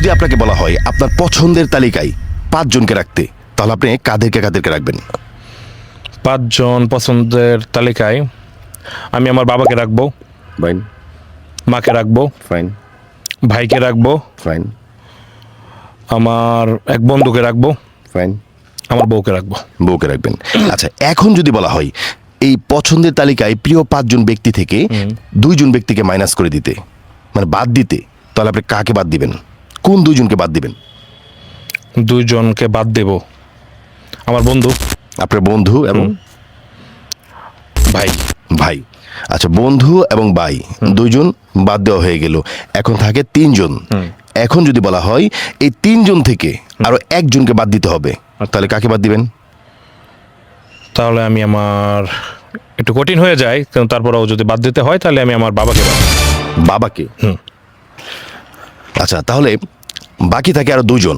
যদি আপনাকে বলা হয় আপনার পছন্দের তালিকায় 5 জনকে রাখতে, তাহলে আপনি কাদেরকে রাখবেন? 5 জন পছন্দের তালিকায় আমি আমার বাবাকে রাখবো, ফাইন। মাকে রাখবো, ফাইন। ভাইকে রাখবো, ফাইন। আমার এক বন্ধুকে রাখবো, ফাইন। আমার বউকে রাখবো। বউকে রাখবেন। আচ্ছা, এখন যদি বলা হয় এই পছন্দের তালিকায় প্রিয় 5 জন ব্যক্তি থেকে 2 জন ব্যক্তিকে মাইনাস করে দিতে, মানে বাদ দিতে, তাহলে আপনি কাকে বাদ দিবেন? কোন 2 জনকে বাদ দিবেন? 2 জনকে বাদ দেব, আমার বন্ধু, আপনার বন্ধু এবং ভাই। ভাই। আচ্ছা, বন্ধু এবং ভাই 2 জন বাদ দেওয়া হয়ে গেল, এখন থাকে 3 জন। এখন যদি বলা হয় এই 3 জন থেকে আরো 1 জনকে বাদ দিতে হবে, তাহলে কাকে বাদ দিবেন? তাহলে আমি আমার একটু কঠিন হয়ে যায়, কিন্তু তারপরেও যদি বাদ দিতে হয় তাহলে আমি আমার বাবাকে বাদ দেব। বাবাকে। আচ্ছা, তাহলে বাকি থাকে আরো 2 জন,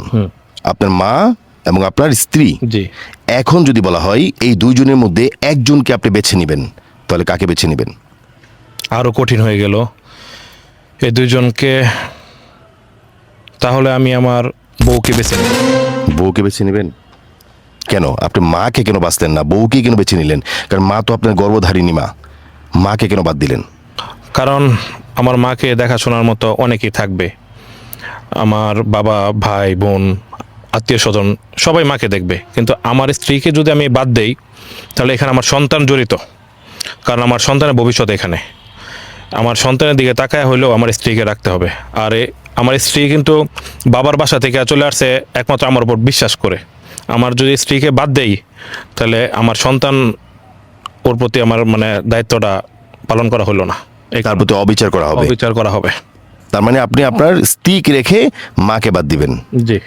আপনার মা এবং আপনার স্ত্রী। জি। এখন যদি বলা হয় এই 2 জনের মধ্যে 1 জনকে আপনি বেছে নেবেন, তাহলে কাকে বেছে নেবেন? আরও কঠিন হয়ে গেল এই 2 জনকে, তাহলে আমি আমার বউকে বেছে নেব। বউকে বেছে নেবেন? কেন? আপনি মাকে কেন বাঁচলেন না, বউকে কেন বেছে নিলেন? কারণ মা তো আপনার গর্ভধারিণী মা, মাকে কেন বাদ দিলেন? কারণ আমার মাকে দেখাশোনার মতো অনেকেই থাকবে, আমার বাবা, ভাই, বোন, আত্মীয় স্বজন সবাই মাকে দেখবে, কিন্তু আমার স্ত্রীকে যদি আমি বাদ দেই তাহলে এখানে আমার সন্তান জড়িত, কারণ আমার সন্তানের ভবিষ্যৎ এখানে। আমার সন্তানের দিকে তাকায় হলেও আমার স্ত্রীকে রাখতে হবে। আর আমার স্ত্রী কিন্তু বাবার বাসা থেকে চলে আসছে একমাত্র আমার উপর বিশ্বাস করে। আমার যদি স্ত্রীকে বাদ দেই তাহলে আমার সন্তান ওর প্রতি আমার মানে দায়িত্বটা পালন করা হলো না, তার প্রতি অবিচার করা হবে। অবিচার করা হবে। তার মানে আপনি আপনার স্ত্রীকে রেখে মাকে বাদ দিবেন। জি।